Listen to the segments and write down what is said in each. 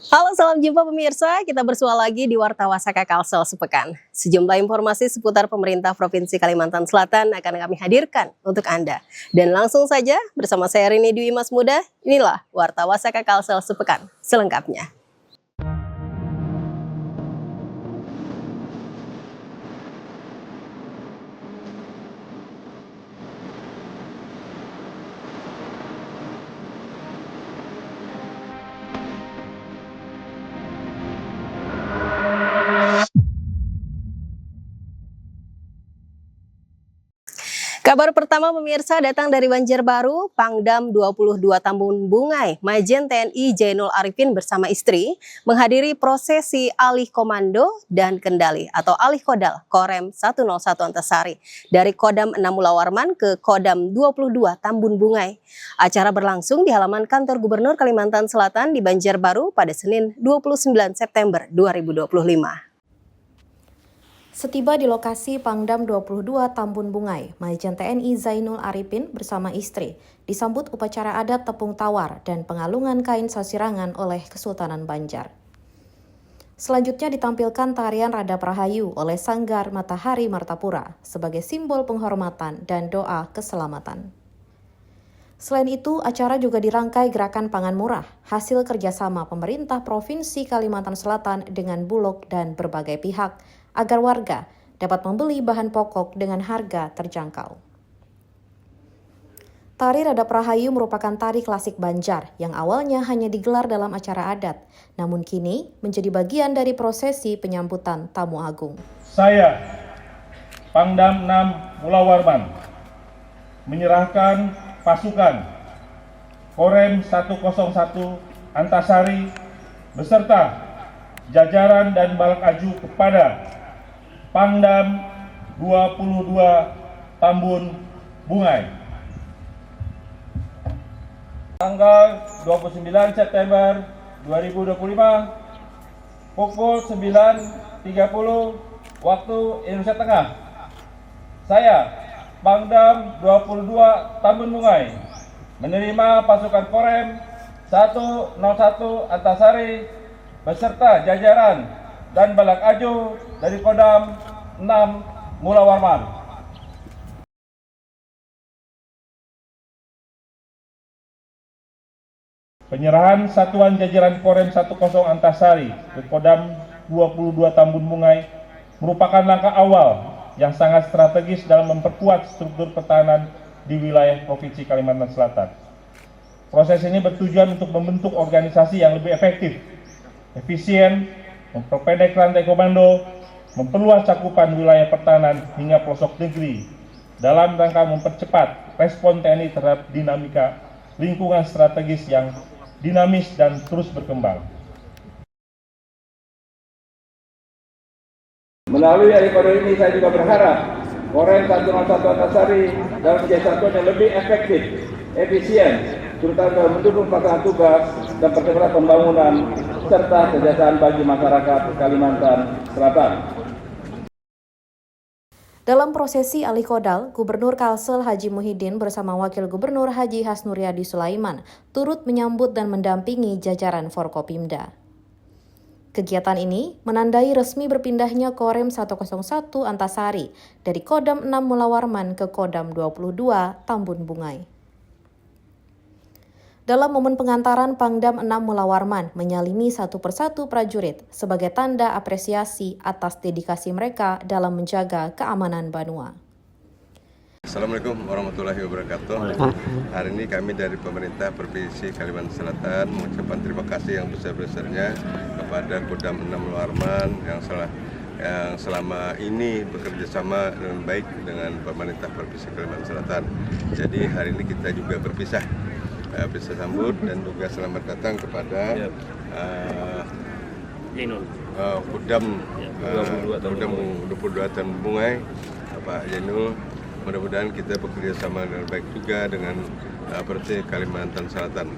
Halo, salam jumpa pemirsa. Kita bersua lagi di Warta Wasaka Kalsel sepekan. Sejumlah informasi seputar pemerintah Provinsi Kalimantan Selatan akan kami hadirkan untuk Anda. Dan langsung saja bersama saya Rini Dwi Mas Muda, inilah Warta Wasaka Kalsel sepekan selengkapnya. Kabar pertama pemirsa datang dari Banjarbaru. Pangdam 22 Tambun Bungai, Majen TNI Jainul Arifin bersama istri menghadiri prosesi alih komando dan kendali atau alih kodam Korem 101 Antasari dari Kodam 6 Mulawarman ke Kodam 22 Tambun Bungai. Acara berlangsung di halaman kantor Gubernur Kalimantan Selatan di Banjarbaru pada Senin 29 September 2025. Setiba di lokasi Pangdam 22 Tambun Bungai, Majen TNI Jainul Arifin bersama istri disambut upacara adat tepung tawar dan pengalungan kain sasirangan oleh Kesultanan Banjar. Selanjutnya ditampilkan tarian Radap Rahayu oleh Sanggar Matahari Martapura sebagai simbol penghormatan dan doa keselamatan. Selain itu, acara juga dirangkai gerakan pangan murah, hasil kerjasama pemerintah Provinsi Kalimantan Selatan dengan Bulog dan berbagai pihak, agar warga dapat membeli bahan pokok dengan harga terjangkau. Tari Radap Rahayu merupakan tari klasik Banjar yang awalnya hanya digelar dalam acara adat, namun kini menjadi bagian dari prosesi penyambutan tamu agung. Saya, Pangdam 6 Mulawarman, menyerahkan pasukan Korem 101 Antasari beserta jajaran dan balak aju kepada Pangdam 22 Tambun Bungai. Tanggal 29 September 2025 pukul 9.30 waktu Indonesia Tengah. Saya, Pangdam 22 Tambun Bungai, menerima pasukan Korem 101 Antasari beserta jajaran dan balak aju dari Kodam 6 Mulawarman. Penyerahan satuan jajaran Korem 10 Antasari ke Kodam 22 Tambun Bungai merupakan langkah awal yang sangat strategis dalam memperkuat struktur pertahanan di wilayah Provinsi Kalimantan Selatan. Proses ini bertujuan untuk membentuk organisasi yang lebih efektif, efisien, memperpendek rantai komando, memperluas cakupan wilayah pertahanan hingga pelosok negeri dalam rangka mempercepat respon TNI terhadap dinamika lingkungan strategis yang dinamis dan terus berkembang. Melalui alih-kodam ini saya juga berharap Korem 101 Antasari dalam menjadi satuan yang lebih efektif, efisien, terutama dalam mendukung pelaksanaan tugas dan percepatan pembangunan serta kesejahteraan bagi masyarakat Kalimantan Selatan. Dalam prosesi alih kodam, Gubernur Kalsel Haji Muhyiddin bersama Wakil Gubernur Haji Hasnuryadi Sulaiman turut menyambut dan mendampingi jajaran Forkopimda. Kegiatan ini menandai resmi berpindahnya Korem 101 Antasari dari Kodam 6 Mulawarman ke Kodam 22 Tambun Bungai. Dalam momen pengantaran, Pangdam 6 Mulawarman menyalimi satu persatu prajurit sebagai tanda apresiasi atas dedikasi mereka dalam menjaga keamanan Banua. Assalamualaikum warahmatullahi wabarakatuh. Hari ini kami dari pemerintah Provinsi Kalimantan Selatan mengucapkan terima kasih yang besar-besarnya kepada Kodam 6 Mulawarman yang selama ini bekerja sama dengan baik dengan pemerintah Provinsi Kalimantan Selatan. Jadi hari ini kita juga bisa sambut dan juga selamat datang kepada Kodam 22 Tambun Bungai, Pak Jainul. Mudah-mudahan kita bekerja sama dengan baik juga dengan Provinsi Kalimantan Selatan.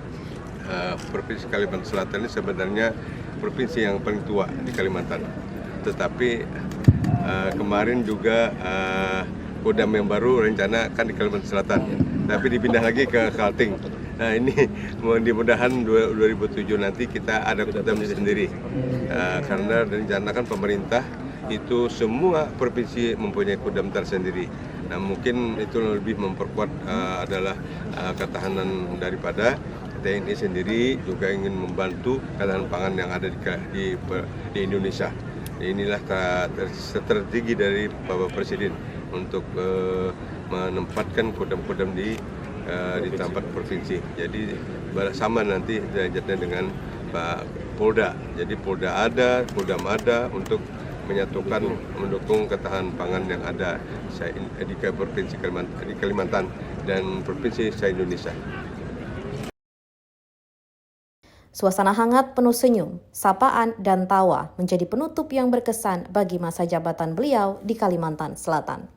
Provinsi Kalimantan Selatan ini sebenarnya provinsi yang paling tua di Kalimantan. Tetapi kemarin juga Kodam yang baru rencana kan di Kalimantan Selatan, tapi dipindah lagi ke Kaltim. Nah ini mudah-mudahan 2007 nanti kita ada Kodam sendiri. Karena direncanakan pemerintah itu semua provinsi mempunyai Kodam tersendiri. Nah mungkin itu lebih memperkuat adalah ketahanan daripada TNI sendiri, juga ingin membantu ketahanan pangan yang ada di Indonesia. Inilah strategi dari Bapak Presiden untuk menempatkan kodam-kodam di tempat provinsi. Jadi sama nanti derajatnya dengan Pak Polda. Jadi Polda ada, Kodam ada untuk menyatukan, mendukung ketahanan pangan yang ada di provinsi Kalimantan dan provinsi se-Indonesia. Suasana hangat penuh senyum, sapaan, dan tawa menjadi penutup yang berkesan bagi masa jabatan beliau di Kalimantan Selatan.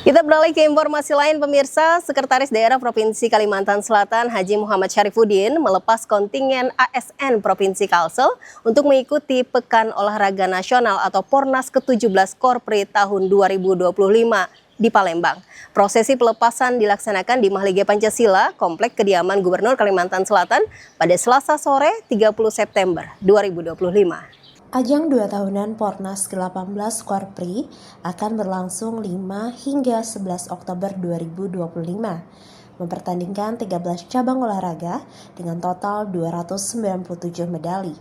Kita beralih ke informasi lain pemirsa, Sekretaris Daerah Provinsi Kalimantan Selatan Haji Muhammad Syarifuddin melepas kontingen ASN Provinsi Kalsel untuk mengikuti Pekan Olahraga Nasional atau Pornas ke-17 Korpri tahun 2025 di Palembang. Prosesi pelepasan dilaksanakan di Mahligai Pancasila, Komplek Kediaman Gubernur Kalimantan Selatan pada Selasa sore 30 September 2025. Ajang 2 tahunan Pornas ke-18 Korpri akan berlangsung 5 hingga 11 Oktober 2025, mempertandingkan 13 cabang olahraga dengan total 297 medali.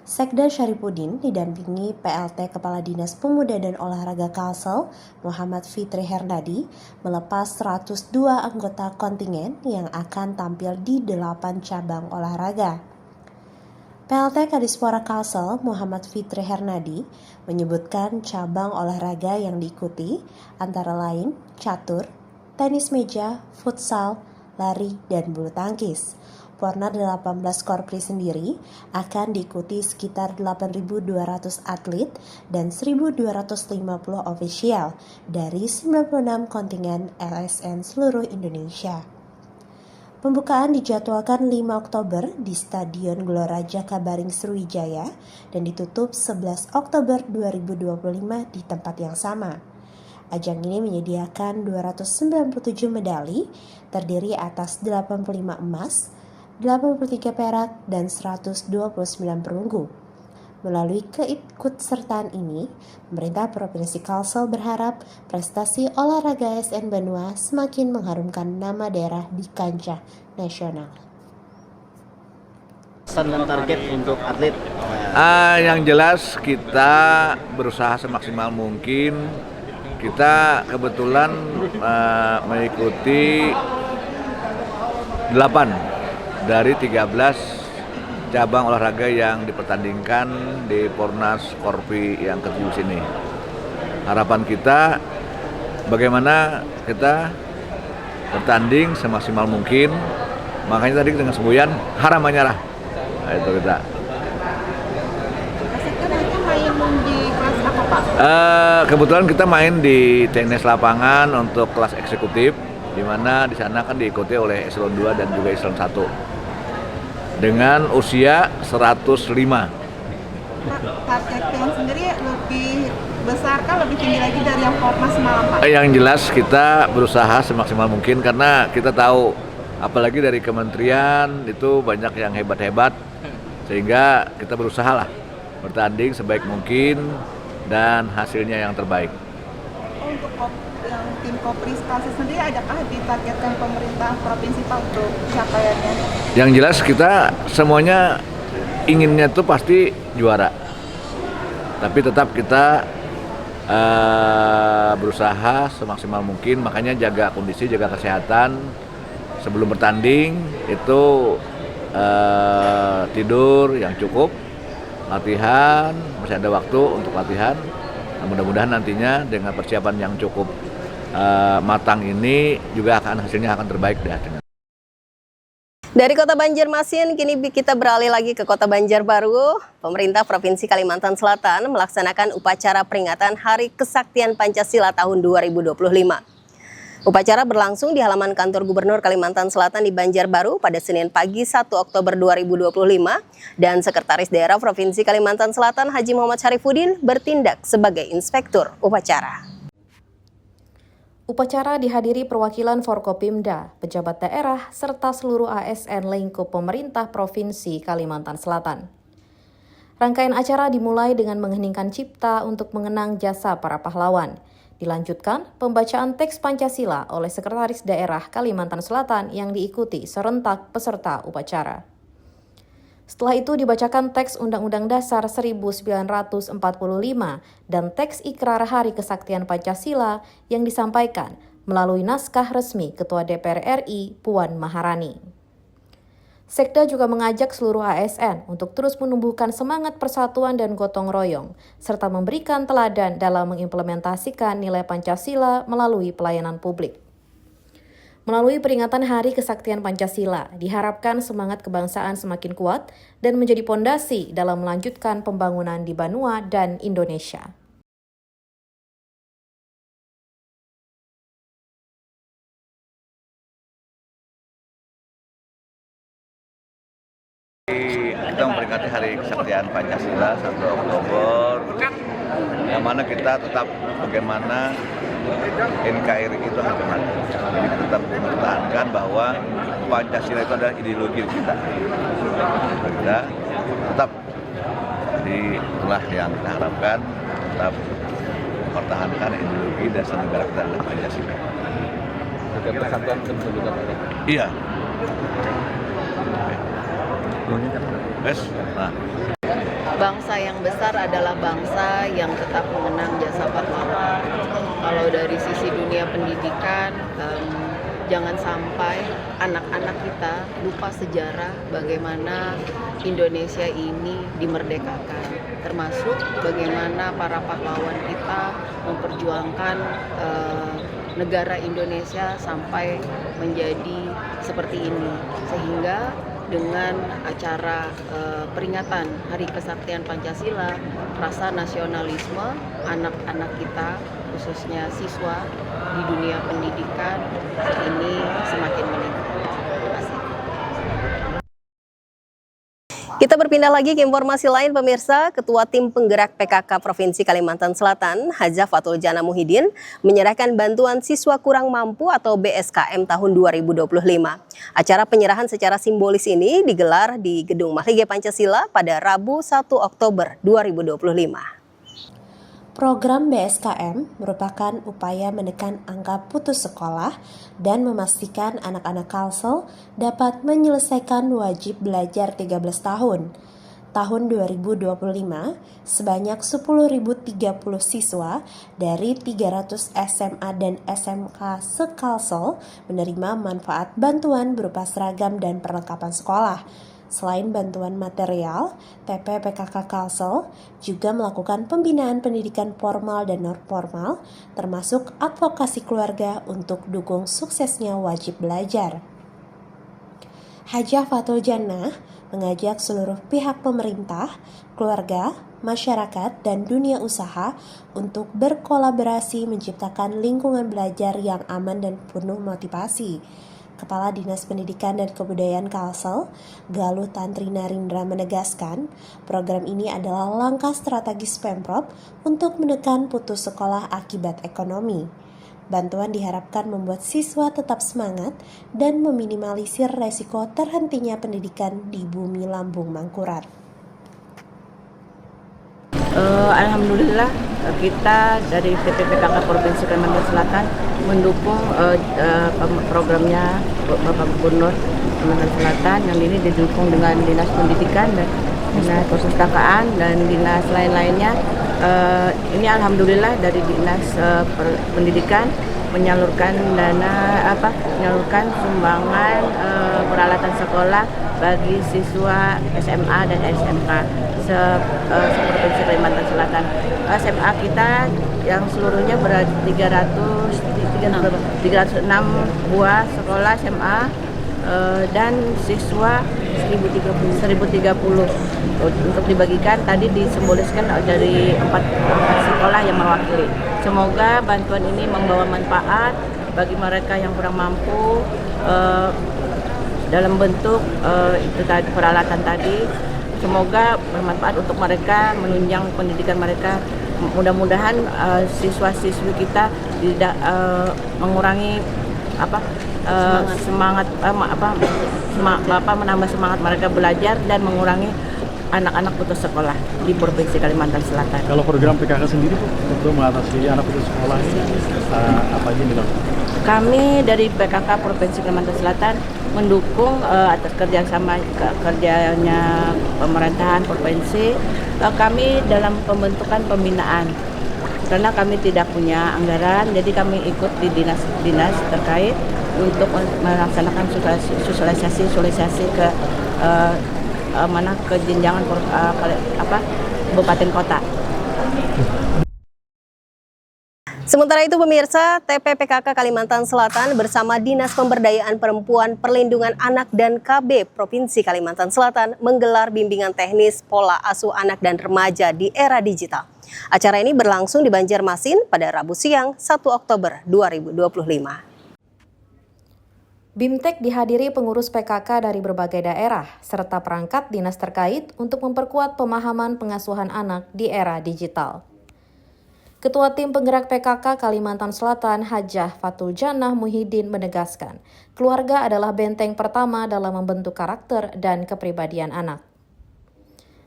Sekda Syarifuddin didampingi PLT Kepala Dinas Pemuda dan Olahraga Kalsel, Muhammad Fitri Hernadi, melepas 102 anggota kontingen yang akan tampil di 8 cabang olahraga. PLT Kadispora Kalsel, Muhammad Fitri Hernadi, menyebutkan cabang olahraga yang diikuti antara lain catur, tenis meja, futsal, lari, dan bulu tangkis. Pornas 18 Korpri sendiri akan diikuti sekitar 8.200 atlet dan 1.250 ofisial dari 96 kontingen LSN seluruh Indonesia. Pembukaan dijadwalkan 5 Oktober di Stadion Gelora Jakabaring Sriwijaya dan ditutup 11 Oktober 2025 di tempat yang sama. Ajang ini menyediakan 297 medali, terdiri atas 85 emas, 83 perak, dan 129 perunggu. Melalui keikutsertaan ini, pemerintah Provinsi Kalsel berharap prestasi olahraga ASN Benua semakin mengharumkan nama daerah di kancah nasional. Pesan dan target untuk atlet? Yang jelas kita berusaha semaksimal mungkin. Kita kebetulan mengikuti 8 dari 13 cabang olahraga yang dipertandingkan di Pornas Korpri yang ke-7 ini. Harapan kita bagaimana kita bertanding semaksimal mungkin. Makanya tadi dengan semboyan haram menyerah. Nah, itu kita. Kebetulan kita main di tenis lapangan untuk kelas eksekutif, di mana di sana kan diikuti oleh eselon 2 dan juga eselon 1. Dengan usia 105. Target yang sendiri lebih besar kan, lebih tinggi lagi dari yang Pornas semalam, Pak? Yang jelas kita berusaha semaksimal mungkin karena kita tahu apalagi dari kementerian itu banyak yang hebat-hebat, sehingga kita berusaha lah bertanding sebaik mungkin dan hasilnya yang terbaik. Untuk yang tim Kopri Kalsel sendiri, adakah ditargetkan pemerintah provinsi Pak untuk capaiannya? Yang jelas kita semuanya inginnya tuh pasti juara, tapi tetap kita berusaha semaksimal mungkin, makanya jaga kondisi, jaga kesehatan sebelum bertanding itu, tidur yang cukup, latihan, masih ada waktu untuk latihan. Nah, mudah-mudahan nantinya dengan persiapan yang cukup matang ini juga hasilnya akan terbaik deh. Dari Kota Banjarmasin, kini kita beralih lagi ke Kota Banjarbaru. Pemerintah Provinsi Kalimantan Selatan melaksanakan upacara peringatan Hari Kesaktian Pancasila tahun 2025. Upacara berlangsung di halaman kantor Gubernur Kalimantan Selatan di Banjarbaru pada Senin pagi 1 Oktober 2025 dan Sekretaris Daerah Provinsi Kalimantan Selatan Haji Muhammad Syarifuddin bertindak sebagai inspektur upacara. Upacara dihadiri perwakilan Forkopimda, pejabat daerah, serta seluruh ASN lingkup pemerintah Provinsi Kalimantan Selatan. Rangkaian acara dimulai dengan mengheningkan cipta untuk mengenang jasa para pahlawan. Dilanjutkan pembacaan teks Pancasila oleh Sekretaris Daerah Kalimantan Selatan yang diikuti serentak peserta upacara. Setelah itu dibacakan teks Undang-Undang Dasar 1945 dan teks Ikrar Hari Kesaktian Pancasila yang disampaikan melalui naskah resmi Ketua DPR RI Puan Maharani. Sekda juga mengajak seluruh ASN untuk terus menumbuhkan semangat persatuan dan gotong royong, serta memberikan teladan dalam mengimplementasikan nilai Pancasila melalui pelayanan publik. Melalui peringatan Hari Kesaktian Pancasila, diharapkan semangat kebangsaan semakin kuat dan menjadi pondasi dalam melanjutkan pembangunan di Banua dan Indonesia. Kita memperingati Hari Kesaktian Pancasila 1 Oktober, yang mana kita tetap bagaimana NKRI itu harus mati. Jadi kita tetap mempertahankan bahwa Pancasila itu adalah ideologi kita. Kita tetap, jadi itulah yang kita harapkan, tetap mempertahankan ideologi dasar negara kita adalah Pancasila. Persatuan juga. Iya. Nah. Bangsa yang besar adalah bangsa yang tetap mengenang jasa pahlawan. Kalau dari sisi dunia pendidikan, jangan sampai anak-anak kita lupa sejarah bagaimana Indonesia ini dimerdekakan, termasuk bagaimana para pahlawan kita memperjuangkan negara Indonesia sampai menjadi seperti ini, sehingga dengan acara peringatan Hari Kesaktian Pancasila, rasa nasionalisme anak-anak kita, khususnya siswa di dunia pendidikan ini semakin meningkat. Terima kasih. Kita berpindah lagi ke informasi lain pemirsa. Ketua Tim Penggerak PKK Provinsi Kalimantan Selatan, Hajah Fatul Jana Muhyiddin, menyerahkan bantuan siswa kurang mampu atau BSKM tahun 2025. Acara penyerahan secara simbolis ini digelar di Gedung Mahligai Pancasila pada Rabu 1 Oktober 2025. Program BSKM merupakan upaya menekan angka putus sekolah dan memastikan anak-anak Kalsel dapat menyelesaikan wajib belajar 13 tahun. Tahun 2025, sebanyak 10.030 siswa dari 300 SMA dan SMK se-Kalsel menerima manfaat bantuan berupa seragam dan perlengkapan sekolah. Selain bantuan material, TP PKK Kalsel juga melakukan pembinaan pendidikan formal dan non-formal, termasuk advokasi keluarga untuk dukung suksesnya wajib belajar. Hajah Fatul Jannah mengajak seluruh pihak pemerintah, keluarga, masyarakat, dan dunia usaha untuk berkolaborasi menciptakan lingkungan belajar yang aman dan penuh motivasi. Kepala Dinas Pendidikan dan Kebudayaan Kalsel, Galuh Tantri Narindra menegaskan, program ini adalah langkah strategis Pemprov untuk menekan putus sekolah akibat ekonomi. Bantuan diharapkan membuat siswa tetap semangat dan meminimalisir resiko terhentinya pendidikan di bumi lambung Mangkurat. Alhamdulillah kita dari PPPKK Provinsi Kalimantan Selatan mendukung programnya Bapak Gubernur Kalimantan Selatan yang ini didukung dengan Dinas Pendidikan dan Dinas Perpustakaan dan dinas lain-lainnya. Ini alhamdulillah dari Dinas Pendidikan menyalurkan menyalurkan sumbangan peralatan sekolah bagi siswa SMA dan SMK Provinsi Kalimantan Selatan. SMA kita yang seluruhnya berada 306 buah sekolah SMA dan siswa 1030 untuk dibagikan tadi disimboliskan dari 4 sekolah yang mewakili. Semoga bantuan ini membawa manfaat bagi mereka yang kurang mampu dalam bentuk itu tadi peralatan tadi. Semoga bermanfaat untuk mereka menunjang pendidikan mereka. Mudah-mudahan siswa-siswi kita tidak mengurangi menambah semangat mereka belajar dan mengurangi anak-anak putus sekolah di Provinsi Kalimantan Selatan. Kalau program PKK sendiri Bu, untuk mengatasi anak putus sekolah ini apa aja dilakukan? Kami dari PKK Provinsi Kalimantan Selatan mendukung atas kerjanya pemerintahan provinsi. Kami dalam pembentukan pembinaan karena kami tidak punya anggaran, jadi kami ikut di dinas-dinas terkait untuk melaksanakan sosialisasi ke ke jenjangan kabupaten kota. Sementara itu pemirsa, TPPKK Kalimantan Selatan bersama Dinas Pemberdayaan Perempuan, Perlindungan Anak dan KB Provinsi Kalimantan Selatan menggelar bimbingan teknis pola asuh anak dan remaja di era digital. Acara ini berlangsung di Banjarmasin pada Rabu siang 1 Oktober 2025. BIMTEK dihadiri pengurus PKK dari berbagai daerah serta perangkat dinas terkait untuk memperkuat pemahaman pengasuhan anak di era digital. Ketua Tim Penggerak PKK Kalimantan Selatan, Hajah Fatul Jannah Muhyiddin menegaskan, keluarga adalah benteng pertama dalam membentuk karakter dan kepribadian anak.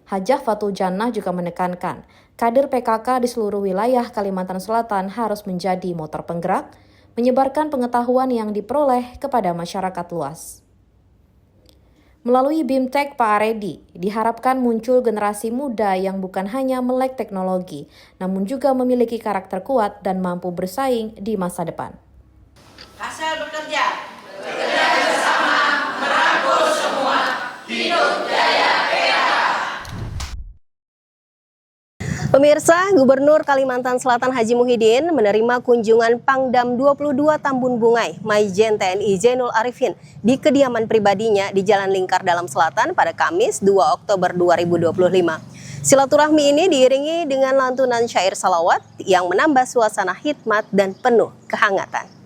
Hajah Fatul Jannah juga menekankan, kader PKK di seluruh wilayah Kalimantan Selatan harus menjadi motor penggerak, menyebarkan pengetahuan yang diperoleh kepada masyarakat luas. Melalui BIMTEK Pak Aredi, diharapkan muncul generasi muda yang bukan hanya melek teknologi, namun juga memiliki karakter kuat dan mampu bersaing di masa depan. Hasil bekerja bersama, merangkul semua, hidup jaya PKK. Pemirsa, Gubernur Kalimantan Selatan Haji Muhyiddin menerima kunjungan Pangdam 22 Tambun Bungai, Maijen TNI Zainul Arifin di kediaman pribadinya di Jalan Lingkar Dalam Selatan pada Kamis 2 Oktober 2025. Silaturahmi ini diiringi dengan lantunan syair salawat yang menambah suasana hikmat dan penuh kehangatan.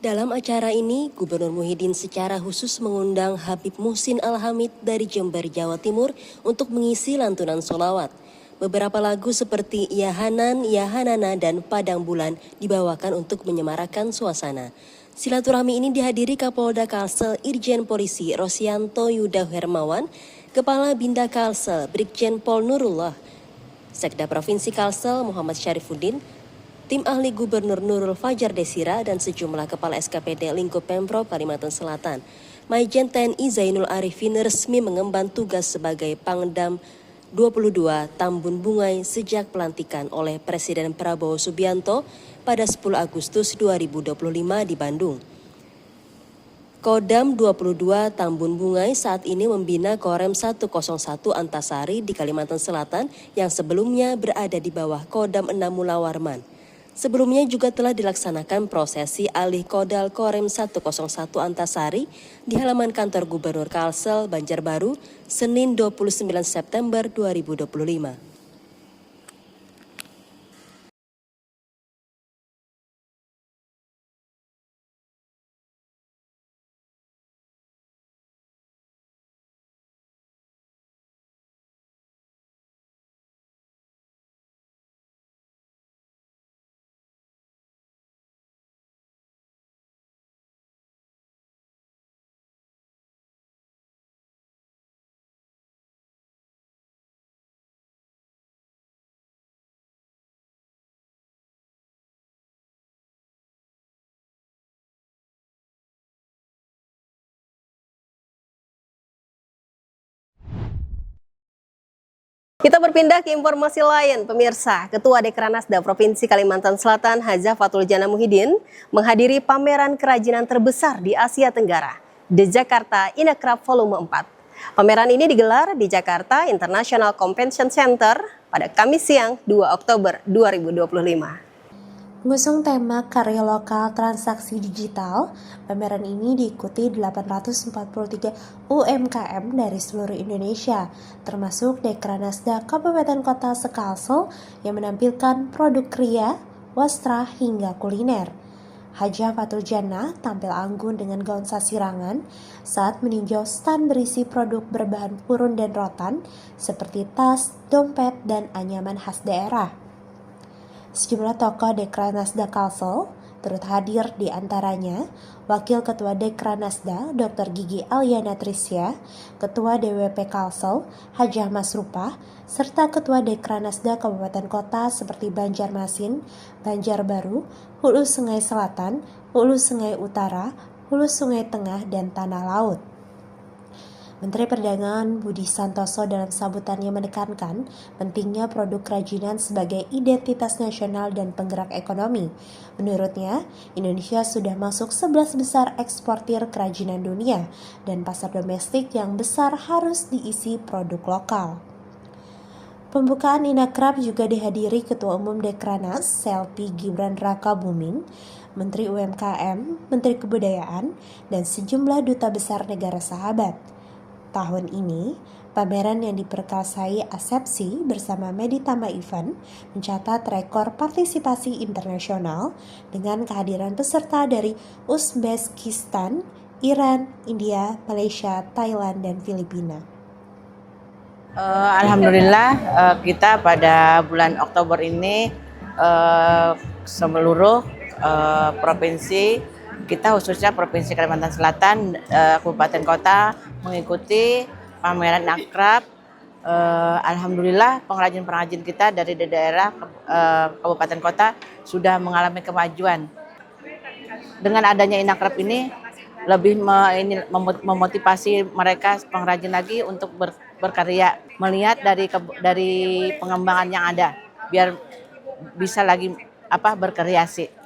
Dalam acara ini, Gubernur Muhyiddin secara khusus mengundang Habib Muhsin Al-Hamid dari Jember, Jawa Timur untuk mengisi lantunan sholawat. Beberapa lagu seperti Ya Hanan, Ya Hanana, dan Padang Bulan dibawakan untuk menyemarakan suasana. Silaturahmi ini dihadiri Kapolda Kalsel Irjen Polisi Rosyanto Yuda Hermawan, Kepala Binda Kalsel Brigjen Pol Nurullah, Sekda Provinsi Kalsel Muhammad Syarifuddin, tim ahli Gubernur Nurul Fajar Desira, dan sejumlah kepala SKPD lingkup Pemprov Kalimantan Selatan. Maijen TNI Zainul Arifin resmi mengemban tugas sebagai Pangdam 22 Tambun Bungai sejak pelantikan oleh Presiden Prabowo Subianto pada 10 Agustus 2025 di Bandung. Kodam 22 Tambun Bungai saat ini membina Korem 101 Antasari di Kalimantan Selatan yang sebelumnya berada di bawah Kodam 6 Mula Warman. Sebelumnya juga telah dilaksanakan prosesi alih kodal Korem 101 Antasari di halaman kantor Gubernur Kalsel, Banjarbaru, Senin 29 September 2025. Kita berpindah ke informasi lain, pemirsa. Ketua Dekranasda Provinsi Kalimantan Selatan, Hajah Fatul Jannah Muhyiddin, menghadiri pameran kerajinan terbesar di Asia Tenggara, The Jakarta Inacraft Volume 4. Pameran ini digelar di Jakarta International Convention Center pada Kamis siang 2 Oktober 2025. Mengusung tema karya lokal transaksi digital, pameran ini diikuti 843 UMKM dari seluruh Indonesia, termasuk Dekranasda Kabupaten Kota Sekalsel yang menampilkan produk kria, wastra hingga kuliner. Hajah Fatul Jannah tampil anggun dengan gaun sasirangan saat meninjau stand berisi produk berbahan purun dan rotan seperti tas, dompet, dan anyaman khas daerah. Sejumlah tokoh Dekranasda Kalsel turut hadir, di antaranya Wakil Ketua Dekranasda Dr. Gigi Aliana Trisya, Ketua DWP Kalsel Hajah Masrupah, serta Ketua Dekranasda Kabupaten Kota seperti Banjarmasin, Banjarbaru, Hulu Sungai Selatan, Hulu Sungai Utara, Hulu Sungai Tengah, dan Tanah Laut. Menteri Perdagangan Budi Santoso dalam sambutannya menekankan pentingnya produk kerajinan sebagai identitas nasional dan penggerak ekonomi. Menurutnya, Indonesia sudah masuk 11 besar eksportir kerajinan dunia dan pasar domestik yang besar harus diisi produk lokal. Pembukaan Inakrab juga dihadiri Ketua Umum Dekranas Selvi Gibran Raka Buming, Menteri UMKM, Menteri Kebudayaan, dan sejumlah duta besar negara sahabat. Tahun ini, pameran yang diperkasai Asepsi bersama Meditama Event mencatat rekor partisipasi internasional dengan kehadiran peserta dari Uzbekistan, Iran, India, Malaysia, Thailand, dan Filipina. Alhamdulillah kita pada bulan Oktober ini seluruh provinsi, kita khususnya Provinsi Kalimantan Selatan, Kabupaten Kota mengikuti pameran Inakrab. Alhamdulillah pengrajin-pengrajin kita dari daerah Kabupaten Kota sudah mengalami kemajuan. Dengan adanya Inakrab ini lebih memotivasi mereka pengrajin lagi untuk berkarya, melihat dari pengembangan yang ada biar bisa lagi berkreasi.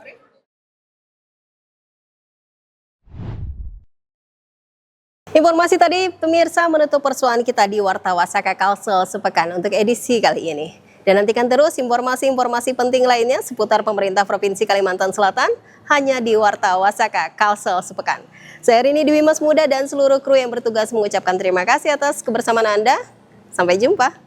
Informasi tadi pemirsa menutup persoalan kita di Warta Wasaka Kalsel sepekan untuk edisi kali ini. Dan nantikan terus informasi-informasi penting lainnya seputar pemerintah Provinsi Kalimantan Selatan hanya di Warta Wasaka Kalsel sepekan. Saya Rini Dwi Mas Muda dan seluruh kru yang bertugas mengucapkan terima kasih atas kebersamaan Anda. Sampai jumpa.